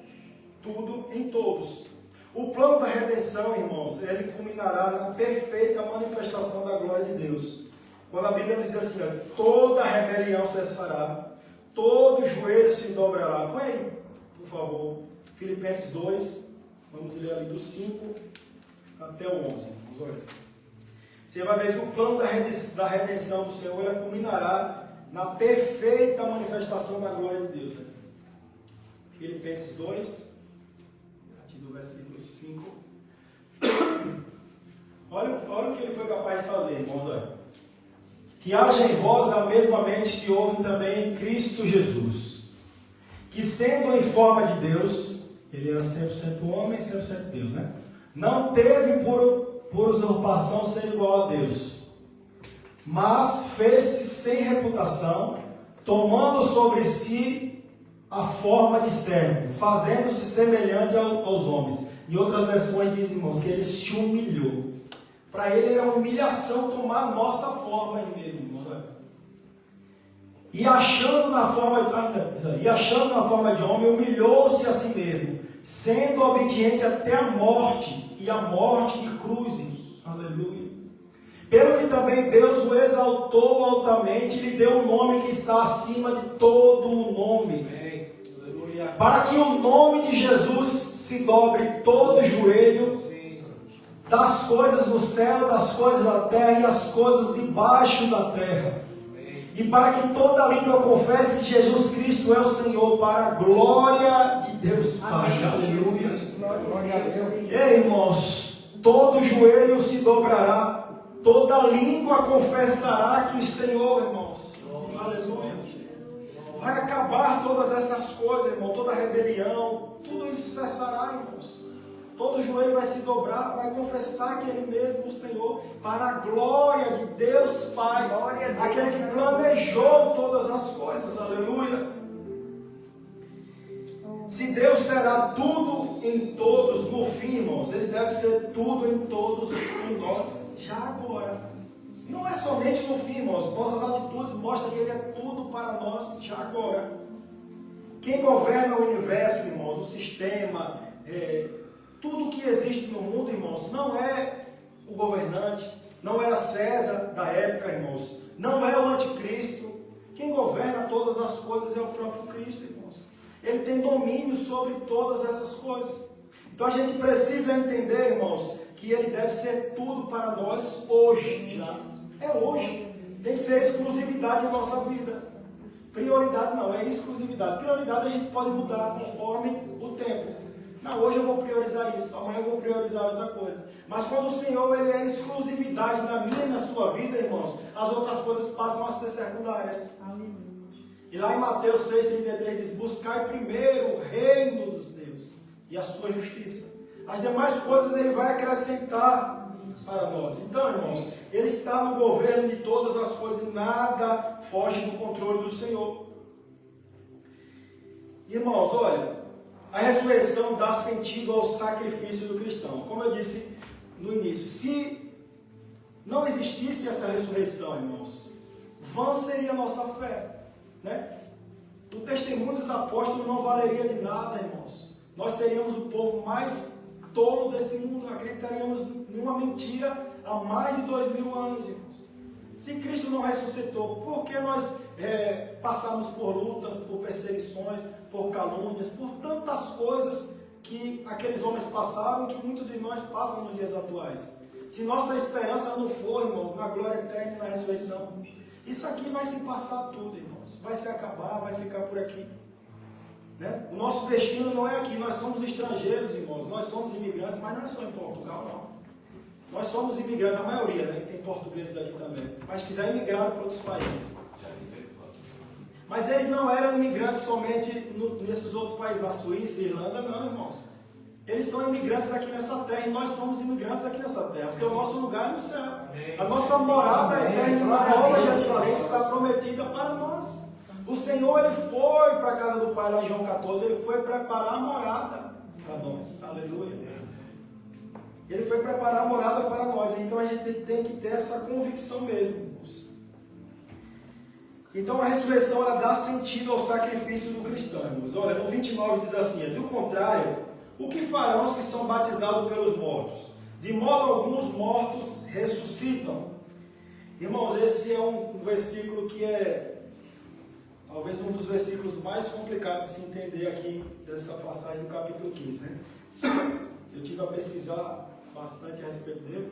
tudo em todos. O plano da redenção, irmãos, ele culminará na perfeita manifestação da glória de Deus. Quando a Bíblia diz assim, olha, toda rebelião cessará, todo joelho se dobrará. Põe aí, por favor, Filipenses 2, vamos ler ali do 5 até o 11. Vamos olhar. Você vai ver que o plano da redenção do Senhor ele culminará na perfeita manifestação da glória de Deus. Filipenses 2, a partir do versículo 5. Olha o que ele foi capaz de fazer, irmãos. Olha. Que haja em vós a mesma mente que houve também em Cristo Jesus, que sendo em forma de Deus, ele era 100% homem e 100% Deus, né? Não teve por usurpação ser igual a Deus, mas fez-se sem reputação, tomando sobre si a forma de servo, fazendo-se semelhante aos homens. Em outras versões diz, irmãos, que ele se humilhou. Para ele era uma humilhação tomar a nossa forma aí mesmo, irmãos. E achando na forma de homem, humilhou-se a si mesmo, sendo obediente até a morte, e a morte de cruz. Aleluia. Pelo que também Deus o exaltou altamente, e lhe deu um nome que está acima de todo o nome. Aleluia. Para que o nome de Jesus se dobre todo o joelho, das coisas do céu, das coisas da terra e as coisas debaixo da terra. E para que toda língua confesse que Jesus Cristo é o Senhor, para a glória de Deus Pai. Aleluia. Ei, irmãos, todo joelho se dobrará, toda língua confessará que o Senhor, irmãos. Aleluia. Vai acabar todas essas coisas, irmão, toda rebelião, tudo isso cessará, irmãos. Todo joelho vai se dobrar, vai confessar que Ele mesmo é o Senhor, para a glória de Deus Pai, aquele que planejou todas as coisas, aleluia. Se Deus será tudo em todos, no fim, irmãos, Ele deve ser tudo em todos em nós, já agora. Não é somente no fim, irmãos, nossas atitudes mostram que Ele é tudo para nós, já agora. Quem governa o universo, irmãos, o sistema, tudo que existe no mundo, irmãos, não é o governante, não era César da época, irmãos, não é o anticristo. Quem governa todas as coisas é o próprio Cristo, irmãos. Ele tem domínio sobre todas essas coisas. Então a gente precisa entender, irmãos, que Ele deve ser tudo para nós hoje já. É hoje. Tem que ser exclusividade da nossa vida. Prioridade não, é exclusividade. Prioridade a gente pode mudar conforme o tempo. Não, hoje eu vou priorizar isso, amanhã eu vou priorizar outra coisa. Mas quando o Senhor ele é exclusividade na minha e na sua vida, irmãos, as outras coisas passam a ser secundárias. Aleluia. E lá em Mateus 6,33 diz, buscai primeiro o reino dos Deus e a sua justiça. As demais coisas ele vai acrescentar para nós. Então, irmãos, Ele está no governo de todas as coisas e nada foge do controle do Senhor. Irmãos, olha, a ressurreição dá sentido ao sacrifício do cristão. Como eu disse no início, se não existisse essa ressurreição, irmãos, vã seria a nossa fé, né? O testemunho dos apóstolos não valeria de nada, irmãos. Nós seríamos o povo mais tolo desse mundo, acreditaríamos em uma mentira há mais de 2000 anos, irmãos. Se Cristo não ressuscitou, por que nós passamos por lutas, por perseguições, por calúnias, por tantas coisas que aqueles homens passavam e que muitos de nós passam nos dias atuais? Se nossa esperança não for, irmãos, na glória eterna e na ressurreição, isso aqui vai se passar tudo, irmãos. Vai se acabar, vai ficar por aqui. Né? O nosso destino não é aqui, nós somos estrangeiros, irmãos. Nós somos imigrantes, mas não é só em Portugal, não. Nós somos imigrantes, a maioria, né, que tem portugueses aqui também, mas quiser imigrar para outros países. Mas eles não eram imigrantes somente nesses outros países, na Suíça e Irlanda, não, irmãos. Eles são imigrantes aqui nessa terra e nós somos imigrantes aqui nessa terra, porque o nosso lugar é no céu. A nossa morada eterna na Nova Jerusalém está prometida para nós. O Senhor, ele foi para a casa do Pai, lá em João 14, ele foi preparar a morada para nós. Aleluia. Ele foi preparar a morada para nós. Então a gente tem que ter essa convicção mesmo, irmãos. Então a ressurreição, ela dá sentido ao sacrifício do cristão, irmãos. Olha, no 29 diz assim: do contrário, o que farão os que são batizados pelos mortos? De modo algum os mortos ressuscitam. Irmãos, esse é um versículo que é talvez um dos versículos mais complicados de se entender aqui dessa passagem do capítulo 15, né? Eu tive a pesquisar bastante a respeito dele.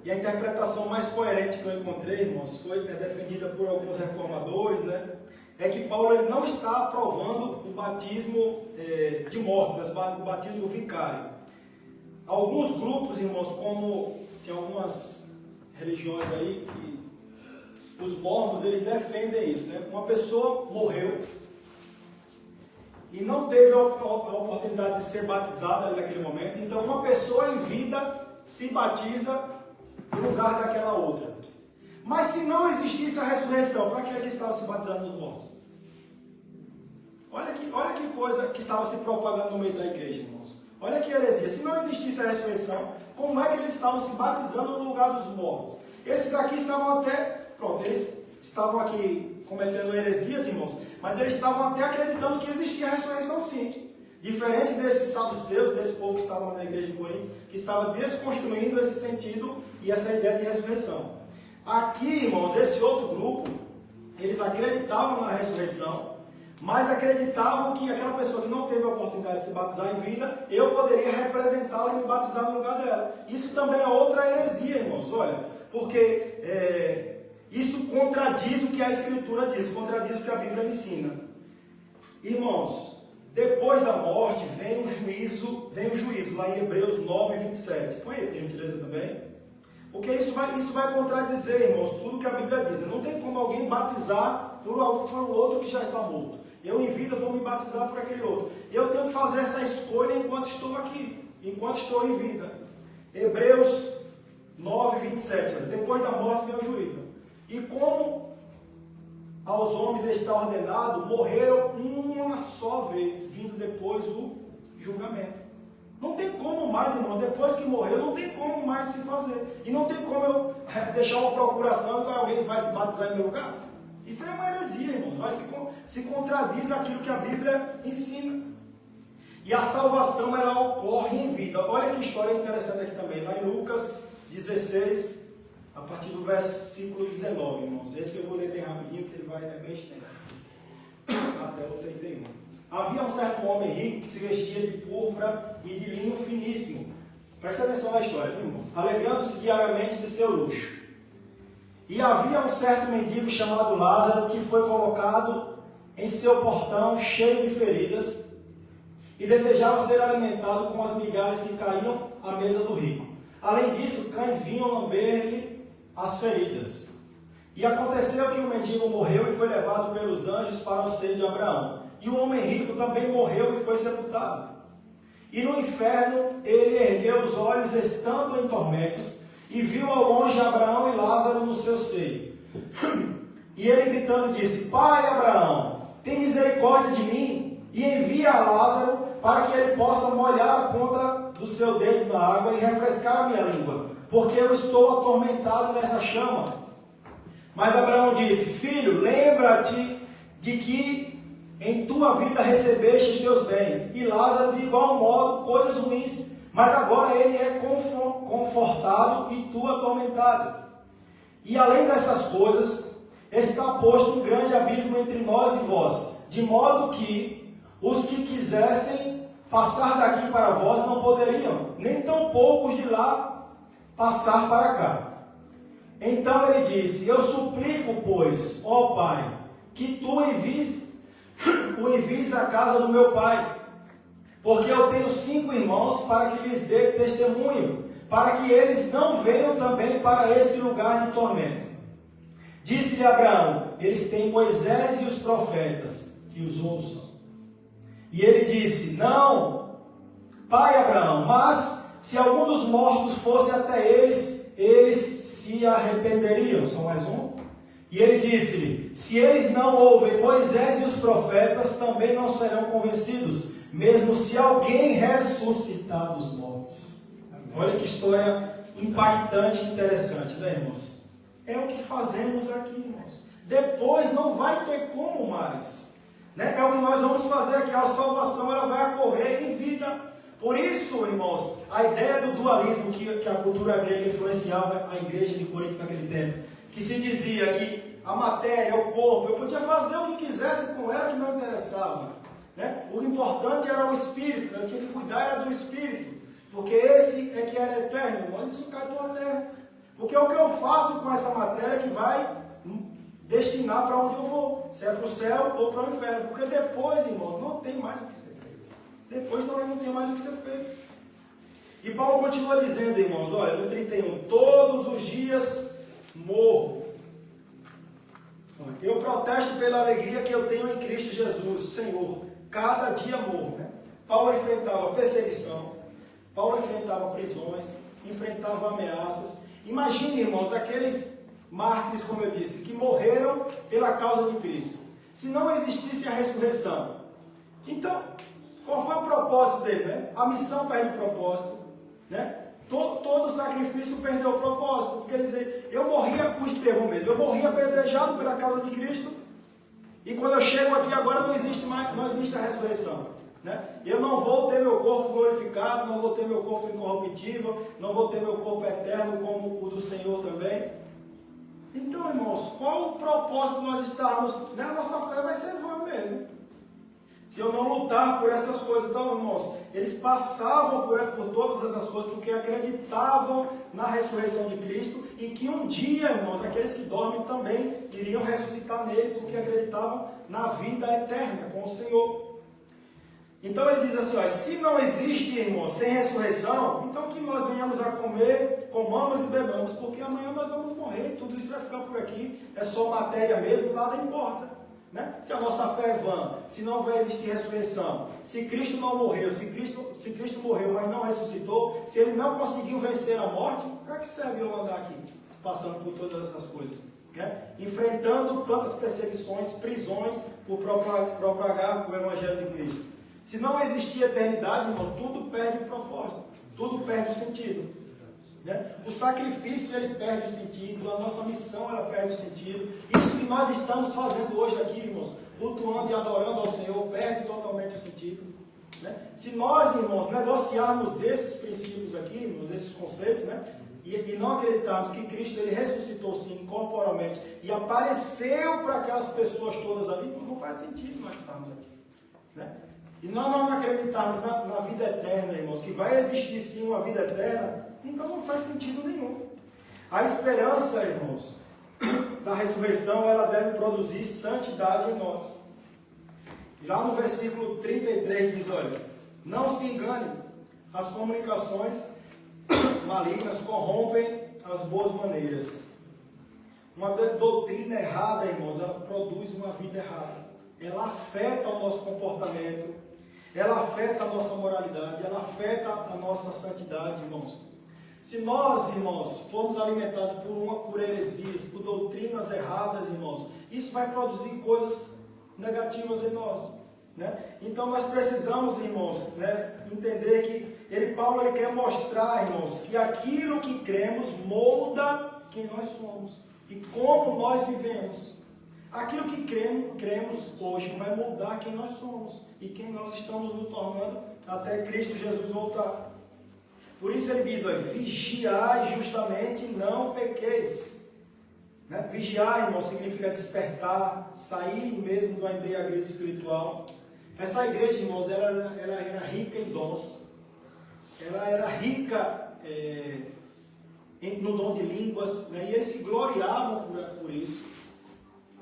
E a interpretação mais coerente que eu encontrei, irmãos, é defendida por alguns reformadores, né? É que Paulo, ele não está aprovando o batismo de mortos, o batismo vicário. Alguns grupos, irmãos, como tem algumas religiões aí, que os mormons, eles defendem isso, né? Uma pessoa morreu e não teve a oportunidade de ser batizada naquele momento, então uma pessoa em vida se batiza no lugar daquela outra. Mas se não existisse a ressurreição, para que estava se batizando nos mortos? Olha que coisa que estava se propagando no meio da igreja, irmãos. Olha que heresia. Se não existisse a ressurreição, como é que eles estavam se batizando no lugar dos mortos? Esses aqui estavam eles estavam aqui cometendo heresias, irmãos, mas eles estavam até acreditando que existia a ressurreição sim. Diferente desses saduceus, desse povo que estava lá na igreja de Corinto, que estava desconstruindo esse sentido e essa ideia de ressurreição. Aqui, irmãos, esse outro grupo, eles acreditavam na ressurreição, mas acreditavam que aquela pessoa que não teve a oportunidade de se batizar em vida, eu poderia representá-la e me batizar no lugar dela. Isso também é outra heresia, irmãos, olha, porque isso contradiz o que a Escritura diz, contradiz o que a Bíblia ensina. Irmãos, depois da morte vem o juízo, lá em Hebreus 9, 27. Põe aí, por gentileza, também. Porque isso vai contradizer, irmãos, tudo que a Bíblia diz. Não tem como alguém batizar por outro que já está morto. Eu em vida vou me batizar por aquele outro. Eu tenho que fazer essa escolha enquanto estou aqui, enquanto estou em vida. Hebreus 9, 27. Depois da morte vem o juízo. E como aos homens está ordenado, morreram uma só vez, vindo depois o julgamento. Não tem como mais, irmão, depois que morreu, não tem como mais se fazer. E não tem como eu deixar uma procuração e alguém vai se batizar em meu lugar. Isso é uma heresia, irmãos. Se contradiz aquilo que a Bíblia ensina. E a salvação, ela ocorre em vida. Olha que história interessante aqui também. Lá em Lucas 16, a partir do versículo 19, irmãos. Esse eu vou ler bem rapidinho, porque ele é bem extenso. Até o 31. Havia um certo homem rico que se vestia de púrpura e de linho finíssimo. Presta atenção na história, irmãos. Alegrando-se diariamente de seu luxo. E havia um certo mendigo chamado Lázaro que foi colocado em seu portão cheio de feridas e desejava ser alimentado com as migalhas que caíam à mesa do rico. Além disso, cães vinham lamber-lhe as feridas. E aconteceu que o mendigo morreu e foi levado pelos anjos para o seio de Abraão. E o homem rico também morreu e foi sepultado. E no inferno ele ergueu os olhos, estando em tormentos, e viu ao longe Abraão e Lázaro no seu seio. E ele gritando disse: Pai Abraão, tem misericórdia de mim, e envia a Lázaro para que ele possa molhar a ponta do seu dedo na água e refrescar a minha língua, porque eu estou atormentado nessa chama. Mas Abraão disse: Filho, lembra-te de que em tua vida recebeste os teus bens, e Lázaro de igual modo coisas ruins, mas agora ele é confortado e tu atormentado. E além dessas coisas, está posto um grande abismo entre nós e vós, de modo que os que quisessem passar daqui para vós não poderiam, nem tampouco os de lá passar para cá. Então ele disse: Eu suplico, pois, ó Pai, que tu o envies à casa do meu pai, porque eu tenho 5 irmãos, para que lhes dê testemunho, para que eles não venham também para esse lugar de tormento. Disse-lhe Abraão: Eles têm Moisés e os profetas, que os ouçam. E ele disse: Não, pai Abraão, mas se algum dos mortos fosse até eles, eles se arrependeriam. Só mais um. E ele disse-lhe: se eles não ouvem Moisés e os profetas, também não serão convencidos, mesmo se alguém ressuscitar dos mortos. Olha que história impactante e interessante, né, irmãos? É o que fazemos aqui, irmãos. Depois não vai ter como mais. Né? É o que nós vamos fazer aqui. A salvação ela vai ocorrer em vida. Por isso, irmãos, a ideia do dualismo que a cultura grega influenciava a igreja de Corinto naquele tempo, que se dizia que a matéria, o corpo, eu podia fazer o que quisesse com ela, que não interessava. Né? O importante era o espírito, eu tinha que cuidar era do espírito, porque esse é que era eterno, mas isso cai por terra. Porque o que eu faço com essa matéria que vai destinar para onde eu vou, se é para o céu ou para o inferno. Porque depois, irmãos, não tem mais o que ser feito. Depois também não tem mais o que ser feito. E Paulo continua dizendo, irmãos, olha, no 31, todos os dias morro. Eu protesto pela alegria que eu tenho em Cristo Jesus, Senhor. Cada dia morro. Né? Paulo enfrentava perseguição, Paulo enfrentava prisões, enfrentava ameaças. Imagine, irmãos, aqueles mártires, como eu disse, que morreram pela causa de Cristo. Se não existisse a ressurreição, então, qual foi o propósito dele? Né? A missão perde o propósito. Né? Todo sacrifício perdeu o propósito. Quer dizer, eu morria com Estevão mesmo, eu morria apedrejado pela causa de Cristo, e quando eu chego aqui agora não existe a ressurreição. Né? Eu não vou ter meu corpo glorificado, não vou ter meu corpo incorruptível, não vou ter meu corpo eterno como o do Senhor também. Então, irmãos, qual o propósito de nós estarmos? Né? A nossa fé vai ser vã mesmo. Se eu não lutar por essas coisas. Então, irmãos, eles passavam por todas essas coisas porque acreditavam na ressurreição de Cristo e que um dia, irmãos, aqueles que dormem também iriam ressuscitar nele porque acreditavam na vida eterna com o Senhor. Então ele diz assim, ó, se não existe, irmãos, sem ressurreição, então que nós venhamos a comer, comamos e bebamos, porque amanhã nós vamos morrer, tudo isso vai ficar por aqui, é só matéria mesmo, nada importa. Né? Se a nossa fé é vã, se não vai existir ressurreição, se Cristo não morreu, se Cristo morreu, mas não ressuscitou, se Ele não conseguiu vencer a morte, para que serve eu andar aqui, passando por todas essas coisas? Né? Enfrentando tantas perseguições, prisões, por propagar o Evangelho de Cristo. Se não existir eternidade, irmão, tudo perde o propósito, tudo perde o sentido. Né? O sacrifício ele perde o sentido, a nossa missão ela perde o sentido. Isso que nós estamos fazendo hoje aqui, irmãos, cultuando e adorando ao Senhor, perde totalmente o sentido. Né? Se nós, irmãos, negociarmos esses princípios aqui, irmãos, esses conceitos, né? e não acreditarmos que Cristo ele ressuscitou sim corporalmente e apareceu para aquelas pessoas todas ali, não faz sentido nós estarmos aqui. Né? E nós não acreditarmos na vida eterna, irmãos, que vai existir sim uma vida eterna, então não faz sentido nenhum. A esperança, irmãos, da ressurreição, ela deve produzir santidade em nós. Lá no versículo 33 diz, olha, não se engane, as comunicações malignas corrompem as boas maneiras. Uma doutrina errada, irmãos, ela produz uma vida errada. Ela afeta o nosso comportamento, ela afeta a nossa moralidade, ela afeta a nossa santidade, irmãos. Se nós, irmãos, formos alimentados por heresias, por doutrinas erradas, irmãos, isso vai produzir coisas negativas em nós. Né? Então nós precisamos, irmãos, né, entender que Paulo quer mostrar, irmãos, que aquilo que cremos molda quem nós somos e como nós vivemos. Aquilo que cremos hoje vai moldar quem nós somos e quem nós estamos nos tornando até Cristo Jesus voltar. Por isso ele diz, olha, vigiai justamente e não pequeis. Né? Vigiar, irmão, significa despertar, sair mesmo da embriaguez espiritual. Essa igreja, irmãos, ela era rica em dons. Ela era rica no dom de línguas, né? E eles se gloriavam por isso.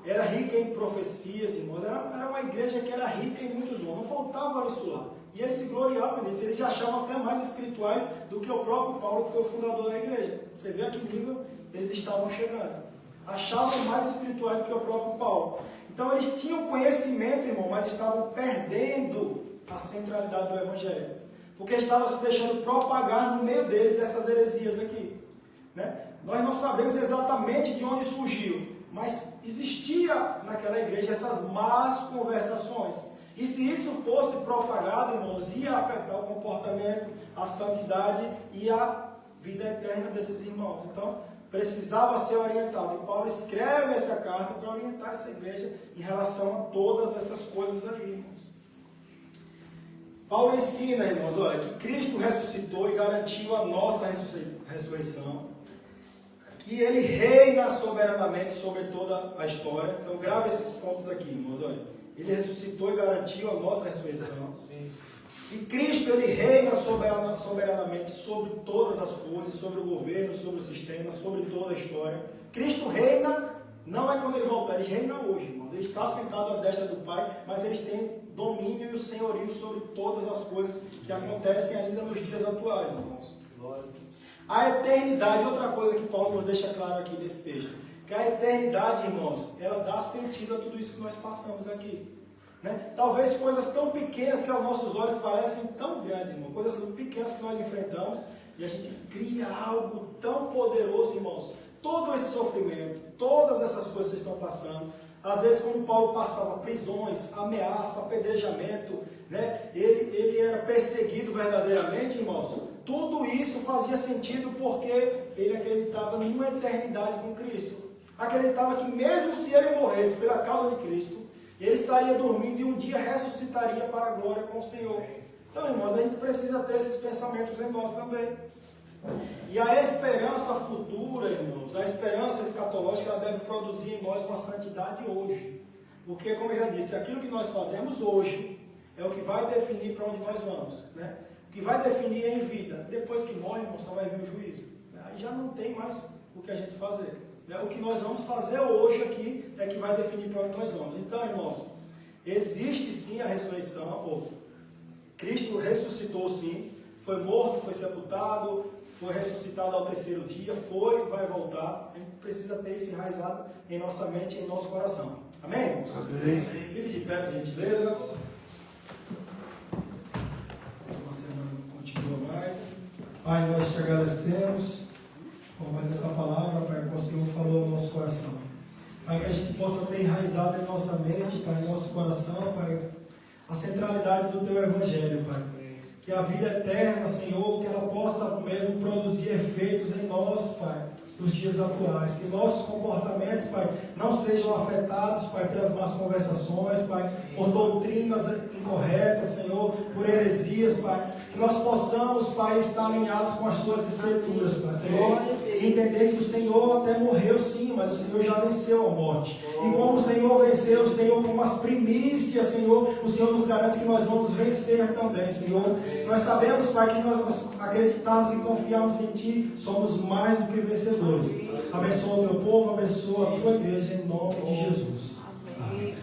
Era rica em profecias, irmãos. Era uma igreja que era rica em muitos dons. Não faltava isso lá. E eles se gloriavam nisso. Eles se achavam até mais espirituais do que o próprio Paulo, que foi o fundador da igreja. Você vê a que nível eles estavam chegando. Achavam mais espirituais do que o próprio Paulo. Então eles tinham conhecimento, irmão, mas estavam perdendo a centralidade do Evangelho. Porque estavam se deixando propagar no meio deles essas heresias aqui. Né? Nós não sabemos exatamente de onde surgiu. Mas existia naquela igreja essas más conversações. E se isso fosse propagado, irmãos, ia afetar o comportamento, a santidade e a vida eterna desses irmãos. Então, precisava ser orientado. E Paulo escreve essa carta para orientar essa igreja em relação a todas essas coisas aí, irmãos. Paulo ensina, irmãos, olha, que Cristo ressuscitou e garantiu a nossa ressurreição. Que Ele reina soberanamente sobre toda a história. Então, grava esses pontos aqui, irmãos, olha. Ele ressuscitou e garantiu a nossa ressurreição. E Cristo, Ele reina soberanamente sobre todas as coisas, sobre o governo, sobre o sistema, sobre toda a história. Cristo reina, não é quando Ele voltar, Ele reina hoje, irmãos. Ele está sentado à destra do Pai, mas Ele tem domínio e o senhorio sobre todas as coisas que acontecem ainda nos dias atuais, irmãos. A eternidade, outra coisa que Paulo nos deixa claro aqui nesse texto, que a eternidade, irmãos, ela dá sentido a tudo isso que nós passamos aqui. Né? Talvez coisas tão pequenas que aos nossos olhos parecem tão grandes, irmão, coisas tão pequenas que nós enfrentamos, e a gente cria algo tão poderoso, irmãos. Todo esse sofrimento, todas essas coisas que vocês estão passando, às vezes como Paulo passava prisões, ameaça, apedrejamento, né? Ele era perseguido verdadeiramente, irmãos. Tudo isso fazia sentido porque ele acreditava numa eternidade com Cristo. Acreditava que mesmo se ele morresse pela causa de Cristo, ele estaria dormindo e um dia ressuscitaria para a glória com o Senhor. Então, irmãos, a gente precisa ter esses pensamentos em nós também. E a esperança futura, irmãos, a esperança escatológica, ela deve produzir em nós uma santidade hoje. Porque, como eu já disse, aquilo que nós fazemos hoje é o que vai definir para onde nós vamos. Né? O que vai definir é em vida. Depois que morre, irmão, só vai vir o juízo. Aí já não tem mais o que a gente fazer. O que nós vamos fazer hoje aqui é que vai definir para onde nós vamos. Então, irmãos, existe sim a ressurreição. Cristo ressuscitou sim, foi morto, foi sepultado, foi ressuscitado ao terceiro dia, vai voltar. A gente precisa ter isso enraizado em nossa mente e em nosso coração. Amém, irmãos? Amém. Fique de pé, por gentileza. Próxima semana continua mais. Pai, nós te agradecemos por mais essa palavra, Pai, que o Senhor falou no nosso coração. Pai, que a gente possa ter enraizado em nossa mente, Pai, em nosso coração, Pai, a centralidade do Teu Evangelho, Pai. Que a vida eterna, Senhor, que ela possa mesmo produzir efeitos em nós, Pai, nos dias atuais. Que nossos comportamentos, Pai, não sejam afetados, Pai, pelas más conversações, Pai, por doutrinas incorretas, Senhor, por heresias, Pai. Que nós possamos, Pai, estar alinhados com as Tuas Escrituras, Pai, Senhor, e entender que o Senhor até morreu sim, mas o Senhor já venceu a morte. E como o Senhor venceu, o Senhor, como as primícias, Senhor, o Senhor nos garante que nós vamos vencer também, Senhor. Nós sabemos, Pai, que nós acreditamos e confiamos em Ti, somos mais do que vencedores. Abençoa o Teu povo, abençoa a Tua igreja, em nome de Jesus. Amém.